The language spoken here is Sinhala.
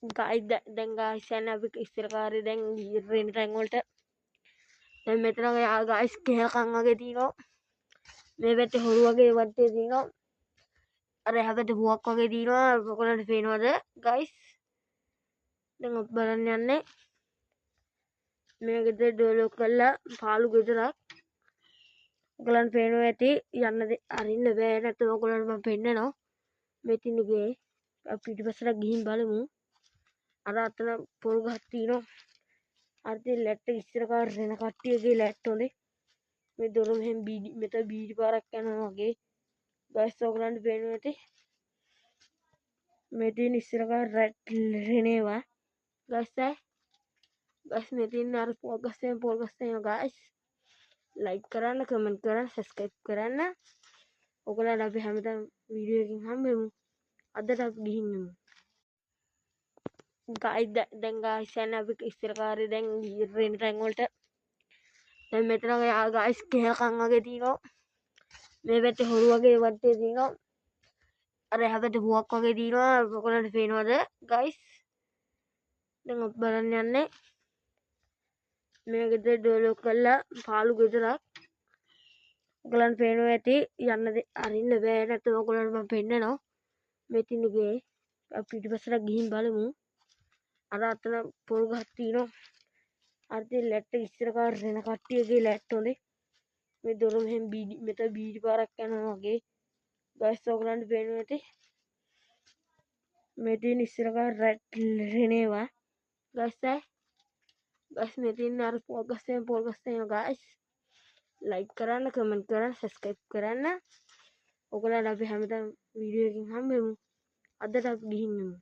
ගයිස් දැන් ගයිස් යන්නේ අපි ඉස්සර කාරේ දැන් රෙන තැන් වලට. දැන් මෙතන ගයිස් කෙල්කම් වගේ තියෙනවා. මේ පැත්තේ හොරු වගේ වත්තේ තියෙනවා. අර එහා පැත්තේ හුවක් වගේ තියෙනවා. ඔයගොල්ලන්ට පේනවද ගයිස්? දැන් ඔබ බලන්න යන්නේ මේ ගෙදර ඩෙවලොප් කරලා පාළු ගෙදරක්. ඔයගොල්ලන්ට පේනවා ඇති යන්න අරින්න බෑ නැත්නම් ඔයගොල්ලන්ට මම පෙන්නනවා. මෙතින් ගේ අපි පිටිපස්සට ගිහින් බලමු. අර අතන පොල් ගහක් තියෙනවා. අර තියෙන ලැට්ට ඉස්සර කාර රෙන කට්ටියගේ ලැට්ට හොඳේ. මේ දොර මෙහෙම මෙතන බීඩි පාරක් යනවා වගේ. ගයිස් ඔයගොල්ලන්ට පේනවා ඇති. මේ තියෙන ඉස්සර කාර රෙනේවා. ගයිස් මෙතින් අර පොල් ගස් තියෙනවා ගයිස්. ලයික් කරන්න, කමෙන්ට් කරන්න, සබ්ස්ක්‍රයිබ් කරන්න. ඔයගොල්ලන්ට අපි හැමදාම වීඩියෝ එකකින් හම්බෙමු. අදට අපි ගිහින් යමු. ගයිස් දැන් ගයිස් යන්නේ අපි ඉස්සර කාරේ දැන් රෙන තැන් වලට. දැන් මෙතන ගයිස් කෙල්කම් වගේ තියෙනවා. මේ පැත්තේ හොරු වගේ වත්තේ තියෙනවා. අර එහා පැත්තේ හුවක් වගේ තියෙනවා. ඔයගොල්ලන්ට පේනවද ගයිස්? දැන් ඔබ බලන්න යන්නේ මේ ගෙදර ඩෙවලොප් කරලා පාළු ගෙදරක්. ඔයගොල්ලන්ට පේනවා ඇති යන්න අරින්න බෑ නැත්නම් ඔයගොල්ලන්ට මම පෙන්නනවා. මෙතින් ගේ අපි පිටිපස්සට ගිහින් බලමු. අර අතන පොල් ගහක් තියෙනවා. අර තියෙන ලැට්ට ඉස්සර කාර රෙන කට්ටියගේ ලැට්ට හොඳේ. මේ දොර මෙහෙම මෙතන බීඩි පාරක් යනවා වගේ. ගයිස් ඔයගොල්ලන්ට පේනවා ඇති. මේ තියෙන ඉස්සර කාර රෙනේවා. ගයිස් මෙතින් අර පොල් ගස් තියෙනවා ගයිස්. ලයික් කරන්න, කමෙන්ට් කරන්න, සබ්ස්ක්‍රයිබ් කරන්න. ඔයගොල්ලන්ට අපි හැමදාම වීඩියෝ එකකින් හම්බෙමු. අදට අපි ගිහින් යමු.